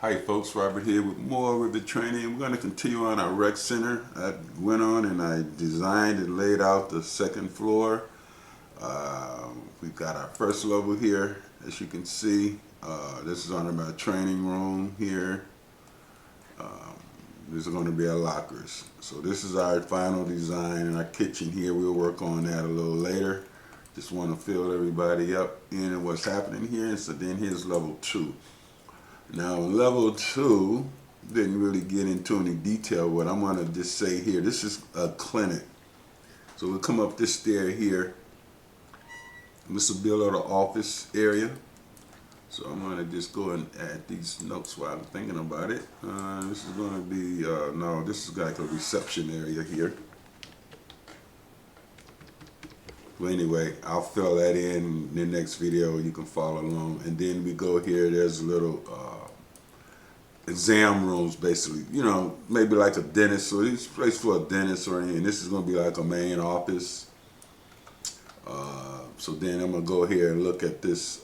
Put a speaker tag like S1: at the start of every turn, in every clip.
S1: Hi folks, Robert here with more Revit training. We're going to continue on our rec center. I went on and I designed and laid out the second floor. We've got our first level here, as you can see. This is under my training room here. These are going to be our lockers. So this is our final design and our kitchen here. We'll work on that a little later. Just want to fill everybody up in what's happening here. So then here's level 2. Now level 2 didn't really get into any detail. What I'm going to just say here, this is a clinic. So we'll come up this stair here. This will be a little office area. So I'm going to just go and add these notes while I'm thinking about it. This is going to be, no, this is like a reception area here. Well, anyway, I'll fill that in the next video. You can follow along. And then we go here, there's a little exam rooms, basically. You know, maybe like a dentist. So this place for a dentist or anything. This is going to be like a main office. So then I'm going to go here and look at this.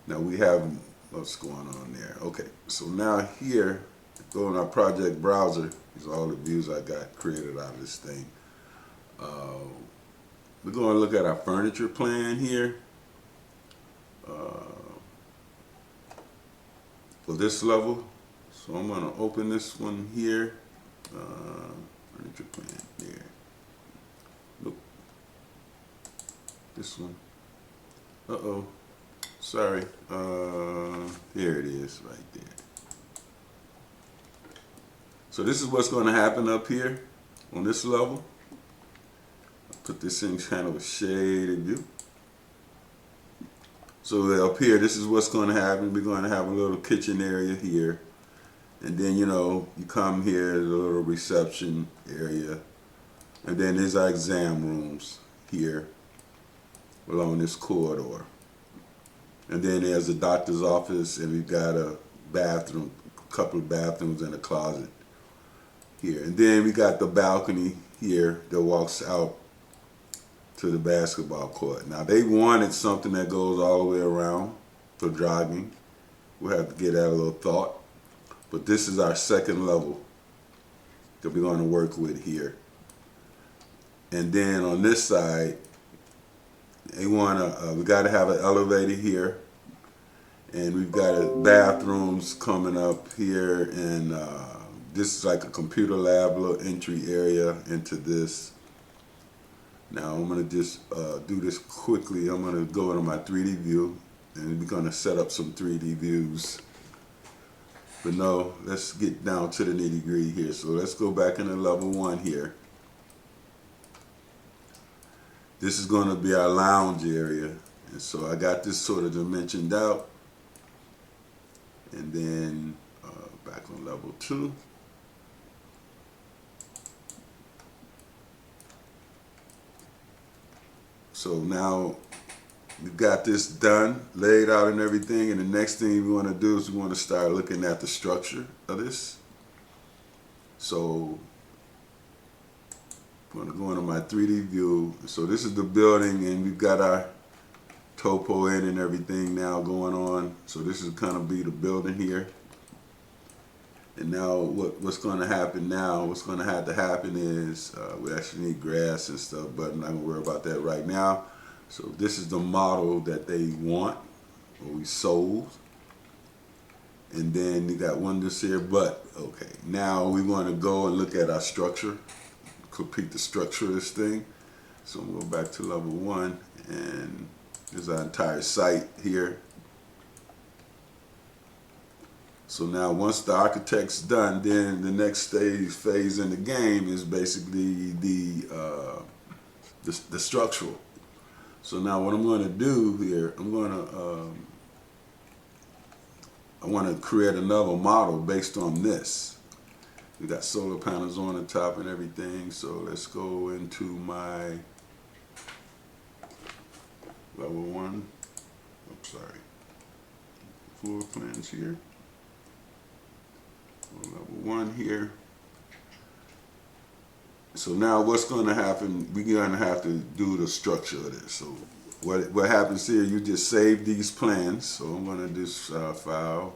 S1: Now we have, what's going on there? Okay, so now here, go in our project browser. These are all the views I got created out of this thing. We're going to look at our furniture plan here for this level. So I'm going to open this one here. Furniture plan there. Nope. This one. Uh-oh. Sorry. Here it is right there. So this is what's going to happen up here on this level. Put this in kind of a shaded view. So up here, this is what's going to happen. We're going to have a little kitchen area here. And then, you know, you come here, there's a little reception area. And then there's our exam rooms here along this corridor. And then there's a doctor's office, and we've got a bathroom, a couple of bathrooms and a closet here. And then we got the balcony here that walks out to the basketball court. Now they wanted something that goes all the way around for jogging. We'll have to give that a little thought. But this is our second level that we're going to work with here. And then on this side, they want to, we got to have an elevator here. And we've got bathrooms coming up here. And this is like a computer lab, little entry area into this. Now I'm going to just do this quickly. I'm going to go into my 3D view and we're going to set up some 3D views. But no, let's get down to the nitty-gritty here. So let's go back into level 1 here. This is going to be our lounge area. And so I got this sort of dimensioned out. And then back on level 2. So now we've got this done, laid out and everything, and the next thing we want to do is we want to start looking at the structure of this. So I'm going to go into my 3D view. So this is the building, and we've got our topo in and everything now going on. So this is kind of be the building here. And now what's going to happen now, what's going to have to happen is we actually need grass and stuff, but I'm not going to worry about that right now. So this is the model that they want, or we sold. And then you got one this here, but okay. Now we want to go and look at our structure, complete the structure of this thing. So I'm going to go back to level 1, and there's our entire site here. So now once the architect's done, then the next phase in the game is basically the structural. So now what I'm going to do here, I want to create another model based on this. We got solar panels on the top and everything. So let's go into my level 1. Oops, sorry. Floor plans here. Level 1 here. So now what's going to happen, we're going to have to do the structure of this. So what happens here, you just save these plans. So I'm going to just file,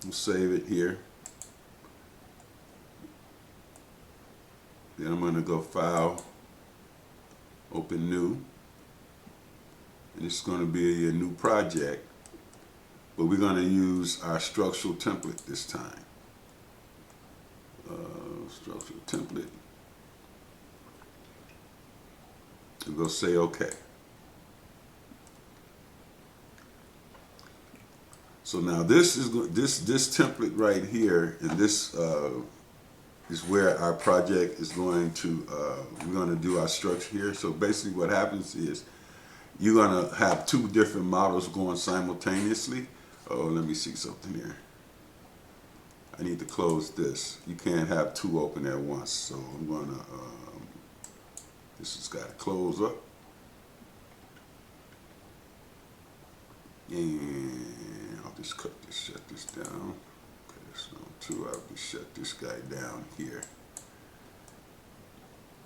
S1: we'll save it here. Then I'm going to go file, open new, and it's going to be a new project, but we're going to use our structural template this time. Structural template. And go say OK. So now this is this template right here, and this is where our project is going to. We're going to do our structure here. So basically, what happens is you're going to have two different models going simultaneously. Oh, let me see something here. I need to close this. You can't have two open at once. So I'm going to. This has got to close up. And I'll just shut this down. Okay, so two, I'll just shut this guy down here.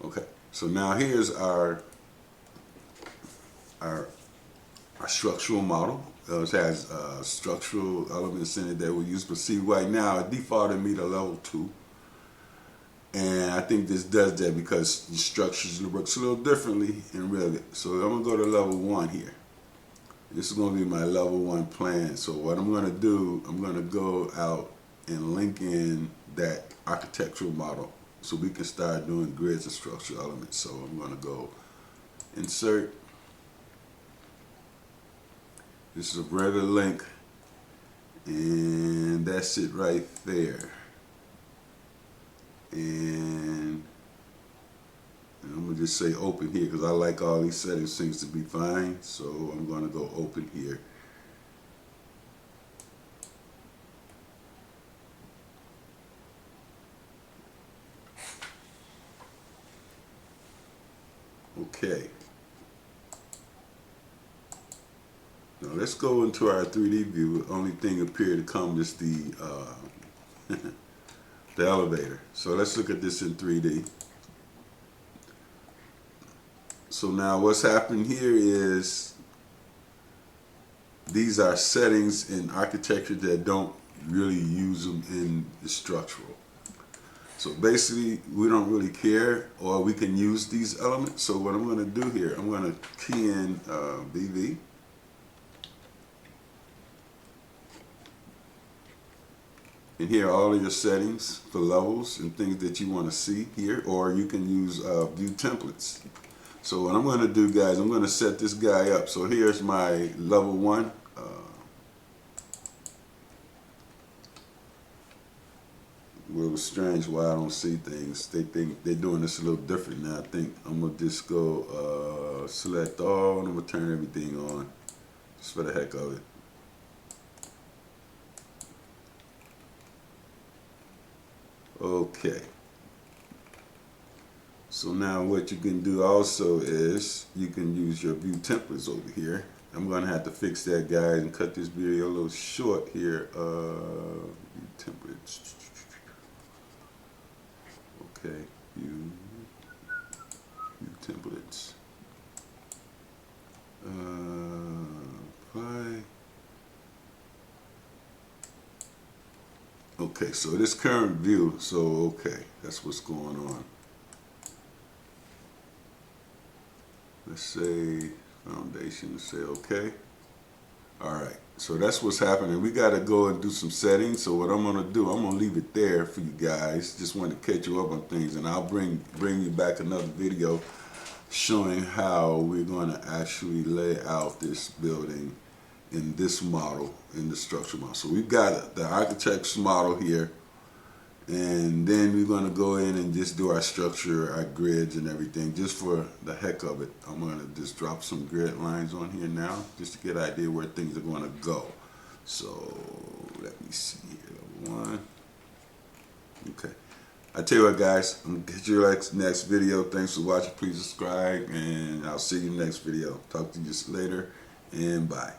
S1: Okay, so now here's our structural model. It has structural elements in it that we use, but see right now it defaulted me to level 2. And I think this does that because the structures works a little differently in Revit. So I'm going to go to level 1 here. This is going to be my level 1 plan. So what I'm going to do, I'm going to go out and link in that architectural model so we can start doing grids and structural elements. So I'm going to go insert. This is a Revit link, and that's it right there. And I'm going to just say open here because I like all these settings seems to be fine. So I'm going to go open here. Okay. Now let's go into our 3D view. The only thing appeared to come is the the elevator. So let's look at this in 3D. So now what's happening here is these are settings in architecture that don't really use them in the structural. So basically we don't really care, or we can use these elements. So what I'm going to do here, I'm going to key in BV. And here are all of your settings for levels and things that you want to see here, or you can use view templates. So what I'm going to do, guys, I'm going to set this guy up. So here's my level 1. A little strange why I don't see things. They think they're doing this a little different now. I think I'm going to just go select all, and I'm going to turn everything on just for the heck of it. Okay, so now what you can do also is you can use your view templates over here. I'm going to have to fix that, guys, and cut this video a little short here. View templates. Okay, view templates. Apply. Okay, so this current view, so okay, that's what's going on. Let's say foundation, let's say okay. Alright, so that's what's happening. We got to go and do some settings. So what I'm going to do, I'm going to leave it there for you guys. Just want to catch you up on things, and I'll bring you back another video showing how we're going to actually lay out this building in this model, in the structure model. So we've got the architect's model here, and then we're going to go in and just do our structure, our grids and everything, just for the heck of it. I'm going to just drop some grid lines on here now, just to get an idea where things are going to go. So let me see here, level 1. Okay. I tell you what, guys, I'm going to get you next video. Thanks for watching. Please subscribe, and I'll see you next video. Talk to you later, and bye.